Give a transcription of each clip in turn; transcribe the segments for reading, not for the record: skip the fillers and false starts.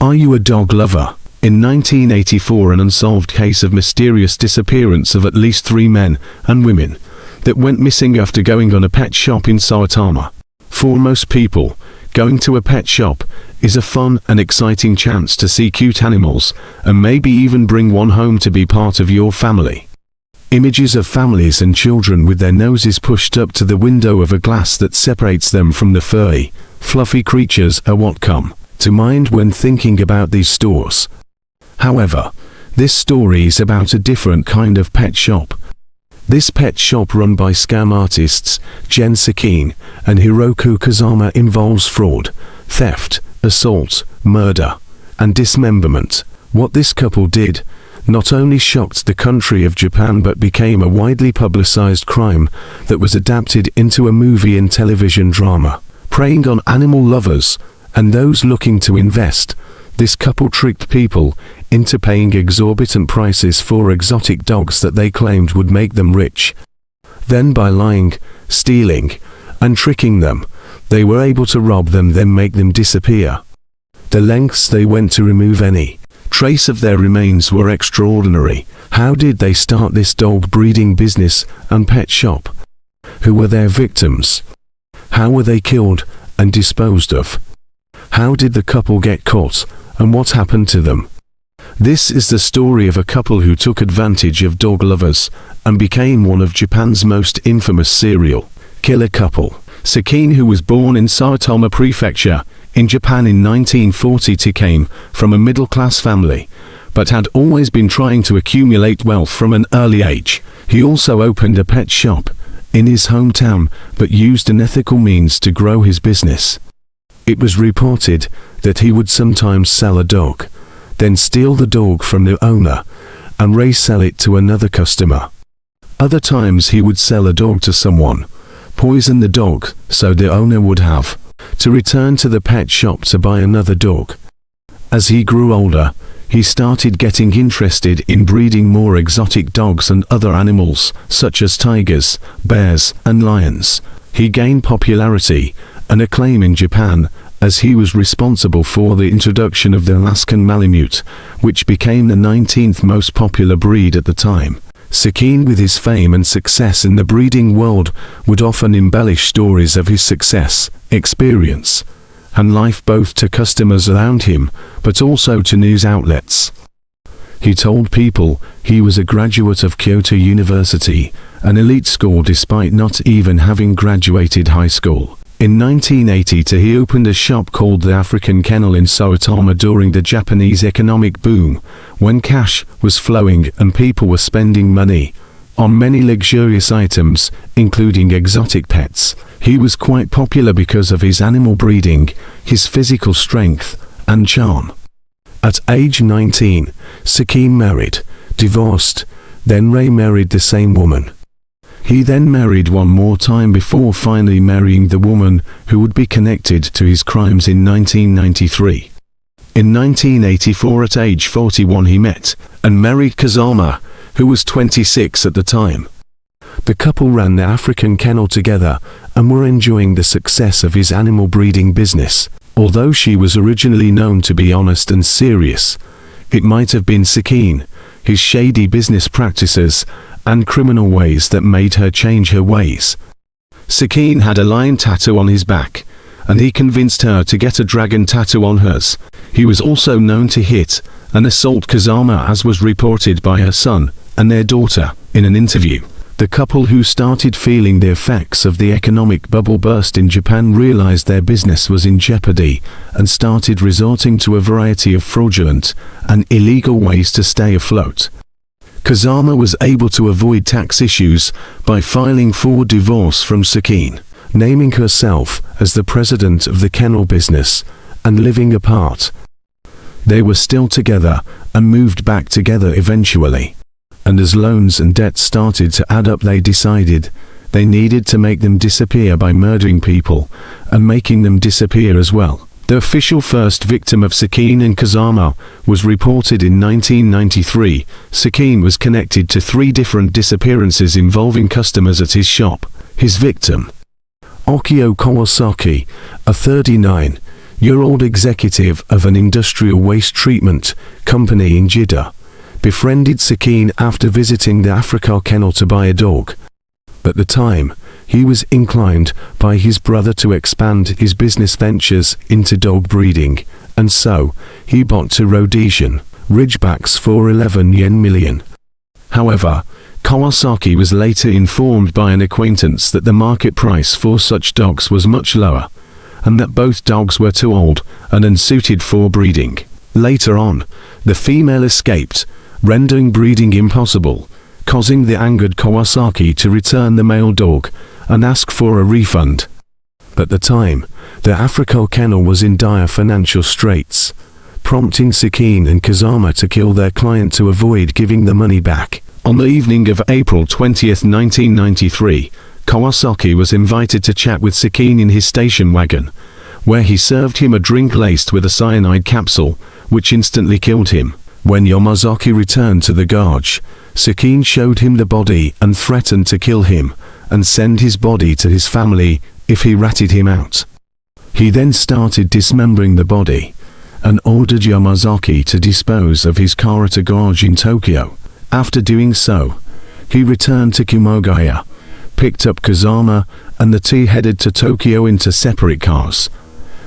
Are you a dog lover? In 1984, an unsolved case of mysterious disappearance of at least 3 men and women that went missing after going on a pet shop in Saitama. For most people, going to a pet shop is a fun and exciting chance to see cute animals and maybe even bring one home to be part of your family. Images of families and children with their noses pushed up to the window of a glass that separates them from the furry, fluffy creatures are what come to mind when thinking about these stores. However, this story is about a different kind of pet shop. This pet shop, run by scam artists Jen Sakine and Hiroku Kazama, involves fraud, theft, assault, murder, and dismemberment. What this couple did not only shocked the country of Japan but became a widely publicized crime that was adapted into a movie and television drama. Preying on animal lovers and those looking to invest, this couple tricked people into paying exorbitant prices for exotic dogs that they claimed would make them rich. Then, by lying, stealing, and tricking them, they were able to rob them, then make them disappear. The lengths they went to remove any trace of their remains were extraordinary. How did they start this dog breeding business and pet shop? Who were their victims? How were they killed and disposed of? How did the couple get caught, and what happened to them? This is the story of a couple who took advantage of dog lovers and became one of Japan's most infamous serial killer couple. Sakine, who was born in Saitama Prefecture in Japan in 1942, came from a middle-class family, but had always been trying to accumulate wealth from an early age. He also opened a pet shop in his hometown, but used unethical means to grow his business. It was reported that he would sometimes sell a dog, then steal the dog from the owner and resell it to another customer. Other times he would sell a dog to someone, poison the dog so the owner would have to return to the pet shop to buy another dog. As he grew older, he started getting interested in breeding more exotic dogs and other animals, such as tigers, bears, and lions. He gained popularity and acclaim in Japan, as he was responsible for the introduction of the Alaskan Malamute, which became the 19th most popular breed at the time. Sakine, with his fame and success in the breeding world, would often embellish stories of his success, experience, and life both to customers around him, but also to news outlets. He told people he was a graduate of Kyoto University, an elite school despite not even having graduated high school. In 1980, he opened a shop called the African Kennel in Saitama during the Japanese economic boom, when cash was flowing and people were spending money on many luxurious items, including exotic pets. He was quite popular because of his animal breeding, his physical strength, and charm. At age 19, Sakine married, divorced, then remarried the same woman. He then married one more time before finally marrying the woman who would be connected to his crimes in 1993. In 1984, at age 41, he met and married Kazama, who was 26 at the time. The couple ran the African Kennel together and were enjoying the success of his animal breeding business. Although she was originally known to be honest and serious, it might have been Sakine, his shady business practices, and criminal ways that made her change her ways. Sakine had a lion tattoo on his back, and he convinced her to get a dragon tattoo on hers. He was also known to hit and assault Kazama, as was reported by her son and their daughter in an interview. The couple, who started feeling the effects of the economic bubble burst in Japan, realized their business was in jeopardy and started resorting to a variety of fraudulent and illegal ways to stay afloat. Kazama was able to avoid tax issues by filing for divorce from Sakine, naming herself as the president of the kennel business, and living apart. They were still together and moved back together eventually. And as loans and debts started to add up, they decided they needed to make them disappear by murdering people and making them disappear as well. The official first victim of Sakine and Kazama was reported in 1993. Sakine was connected to 3 different disappearances involving customers at his shop. His victim, Okio Kawasaki, a 39 year-old executive of an industrial waste treatment company in Jeddah, befriended Sakine after visiting the Africa kennel to buy a dog. At the time, he was inclined by his brother to expand his business ventures into dog breeding, and so he bought two Rhodesian Ridgebacks for 11 million yen. However, Kawasaki was later informed by an acquaintance that the market price for such dogs was much lower, and that both dogs were too old and unsuited for breeding. Later on, the female escaped, rendering breeding impossible, causing the angered Kawasaki to return the male dog and ask for a refund. At the time, the Africa kennel was in dire financial straits, prompting Sakine and Kazama to kill their client to avoid giving the money back. On the evening of April 20, 1993, Kawasaki was invited to chat with Sakine in his station wagon, where he served him a drink laced with a cyanide capsule, which instantly killed him. When Yamazaki returned to the garage, Sakine showed him the body and threatened to kill him and send his body to his family if he ratted him out. He then started dismembering the body and ordered Yamazaki to dispose of his car at a garage in Tokyo. After doing so, he returned to Kumogaya, picked up Kazama, and the two headed to Tokyo into separate cars,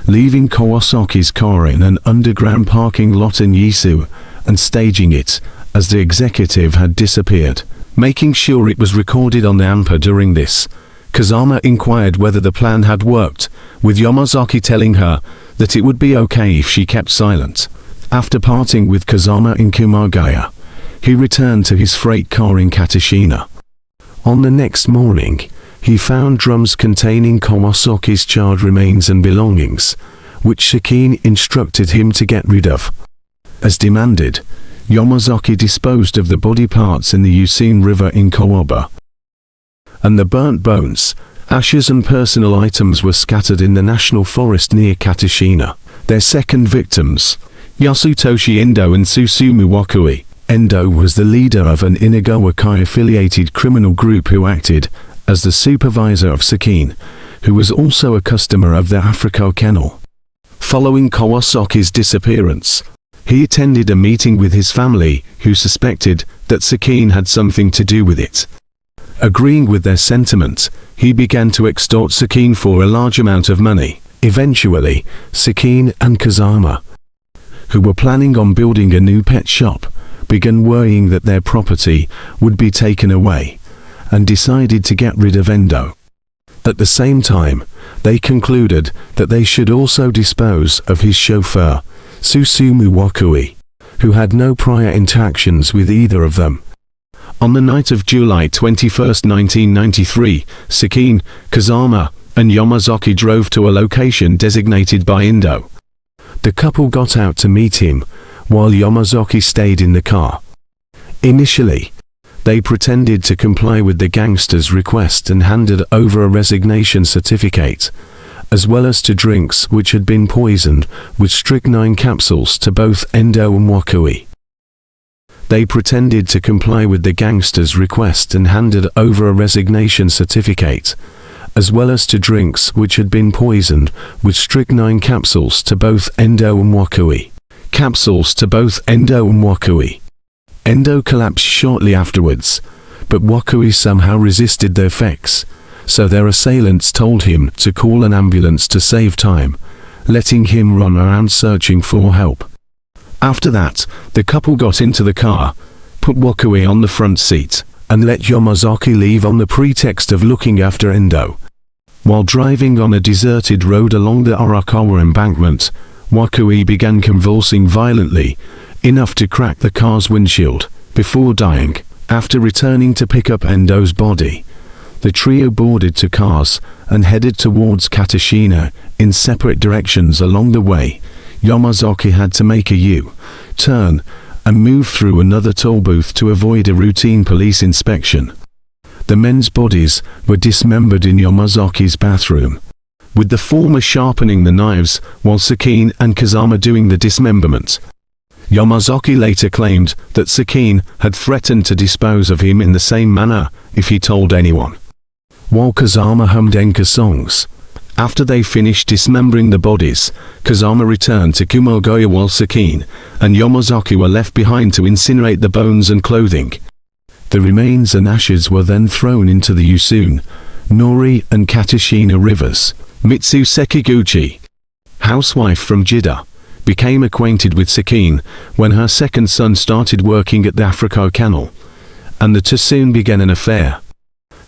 leaving Kawasaki's car in an underground parking lot in Yisu and staging it as the executive had disappeared. Making sure it was recorded on the AMPA during this, Kazama inquired whether the plan had worked, with Yamazaki telling her that it would be okay if she kept silent. After parting with Kazama in Kumogaya, he returned to his freight car in Katashina. On the next morning, he found drums containing Kawasaki's charred remains and belongings, which Sakine instructed him to get rid of. As demanded, Yamazaki disposed of the body parts in the Usain River in Kawaba, and the burnt bones, ashes and personal items were scattered in the national forest near Katashina. Their second victims, Yasutoshi Endo and Susumu Wakui. Endo was the leader of an Inagawa-affiliated criminal group who acted as the supervisor of Sakine, who was also a customer of the Africa kennel. Following Kawasaki's disappearance, he attended a meeting with his family, who suspected that Sakine had something to do with it. Agreeing with their sentiment, he began to extort Sakine for a large amount of money. Eventually, Sakine and Kazama, who were planning on building a new pet shop, began worrying that their property would be taken away, and decided to get rid of Endo. At the same time, they concluded that they should also dispose of his chauffeur, Susumu Wakui, who had no prior interactions with either of them. On the night of July 21, 1993, Sakine, Kazama, and Yamazaki drove to a location designated by Endo. The couple got out to meet him, while Yamazaki stayed in the car. Initially, they pretended to comply with the gangster's request and handed over a resignation certificate, as well as to drinks which had been poisoned with strychnine capsules to both Endo and Wakui. They pretended to comply with the gangster's request and handed over a resignation certificate, as well as to drinks which had been poisoned with strychnine capsules to both Endo and Wakui. Capsules to both Endo and Wakui. Endo collapsed shortly afterwards, but Wakui somehow resisted the effects, so their assailants told him to call an ambulance to save time, letting him run around searching for help. After that, the couple got into the car, put Wakui on the front seat, and let Yamazaki leave on the pretext of looking after Endo. While driving on a deserted road along the Arakawa embankment, Wakui began convulsing violently, enough to crack the car's windshield, before dying. After returning to pick up Endo's body, the trio boarded two cars and headed towards Katashina in separate directions. Along the way, Yamazaki had to make a U-turn and move through another toll booth to avoid a routine police inspection. The men's bodies were dismembered in Yamazaki's bathroom, with the former sharpening the knives while Sakine and Kazama doing the dismemberment. Yamazaki later claimed that Sakine had threatened to dispose of him in the same manner if he told anyone. While Kazama hummed enka songs, After they finished dismembering the bodies, Kazama returned to Kumogoya while Sakine and Yamazaki were left behind to incinerate the bones and clothing. The remains and ashes were then thrown into the Usune, Nori and Katashina rivers. Mitsu Sekiguchi, housewife from Jida, became acquainted with Sakine when her second son started working at the Africa Canal, and the two soon began an affair.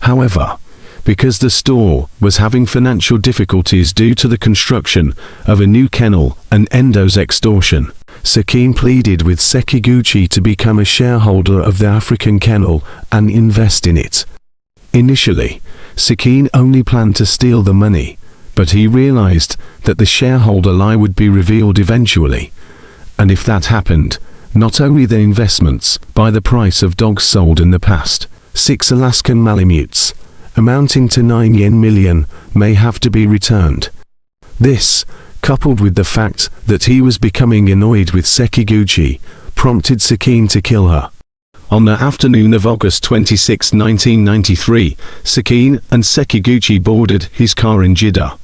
However, because the store was having financial difficulties due to the construction of a new kennel and Endo's extortion, Sakine pleaded with Sekiguchi to become a shareholder of the African kennel and invest in it. Initially, Sakine only planned to steal the money, but he realized that the shareholder lie would be revealed eventually, and if that happened, not only the investments by the price of dogs sold in the past, 6 Alaskan Malamutes, amounting to 9 yen million, may have to be returned. This, coupled with the fact that he was becoming annoyed with Sekiguchi, prompted Sakine to kill her. On the afternoon of August 26, 1993, Sakine and Sekiguchi boarded his car in Jida,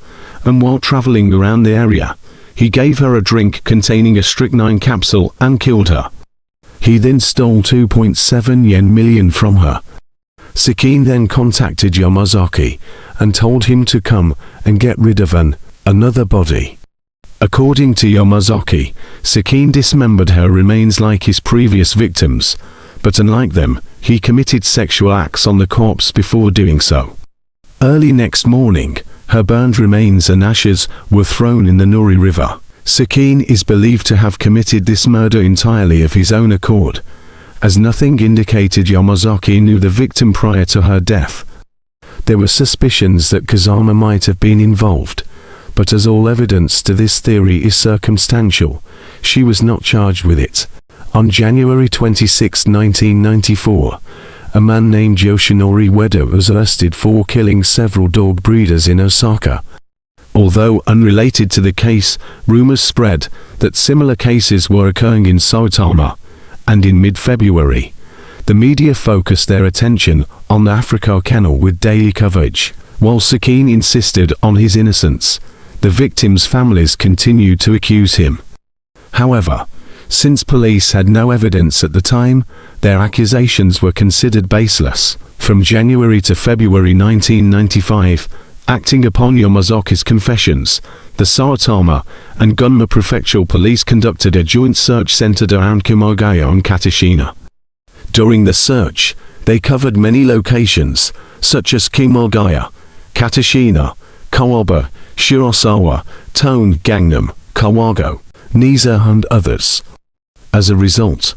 and while traveling around the area, he gave her a drink containing a strychnine capsule and killed her. He then stole 2.7 yen million from her. Sakine then contacted Yamazaki and told him to come and get rid of another body. According to Yamazaki, Sakine dismembered her remains like his previous victims, but unlike them, he committed sexual acts on the corpse before doing so. Early next morning, her burned remains and ashes were thrown in the Nori River. Sakine is believed to have committed this murder entirely of his own accord, as nothing indicated Yamazaki knew the victim prior to her death. There were suspicions that Kazama might have been involved, but as all evidence to this theory is circumstantial, she was not charged with it. On January 26, 1994, a man named Yoshinori Ueda was arrested for killing several dog breeders in Osaka. Although unrelated to the case, rumors spread that similar cases were occurring in Saitama, and in mid-February, the media focused their attention on the Africa Canal with daily coverage. While Sakine insisted on his innocence, the victims' families continued to accuse him. However, since police had no evidence at the time, their accusations were considered baseless. From January to February 1995, acting upon Yamazaki's confessions, the Saitama and Gunma Prefectural Police conducted a joint search centered around Kumogoya and Katashina. During the search, they covered many locations, such as Kumogoya, Katashina, Kawabe, Shirosawa, Tone, Gangnam, Kawago, Niza and others. As a result,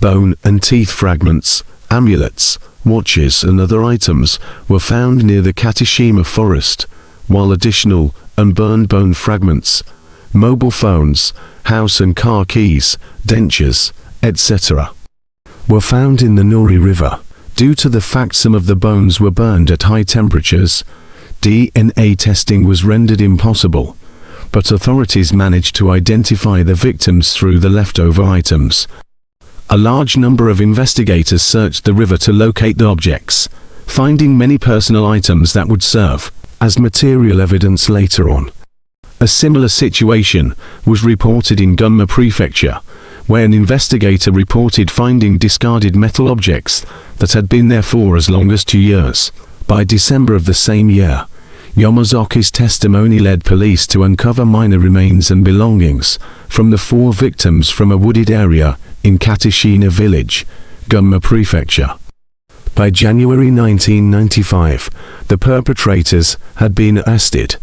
bone and teeth fragments, amulets, watches and other items were found near the Katashima forest, while additional unburned bone fragments, mobile phones, house and car keys, dentures, etc. were found in the Nori River. Due to the fact some of the bones were burned at high temperatures, DNA testing was rendered impossible, but authorities managed to identify the victims through the leftover items. A large number of investigators searched the river to locate the objects, finding many personal items that would serve as material evidence later on. A similar situation was reported in Gunma Prefecture, where an investigator reported finding discarded metal objects that had been there for as long as 2 years. By December of the same year, Yamazaki's testimony led police to uncover minor remains and belongings from the 4 victims from a wooded area in Katashina village, Gunma Prefecture. By January 1995, the perpetrators had been arrested.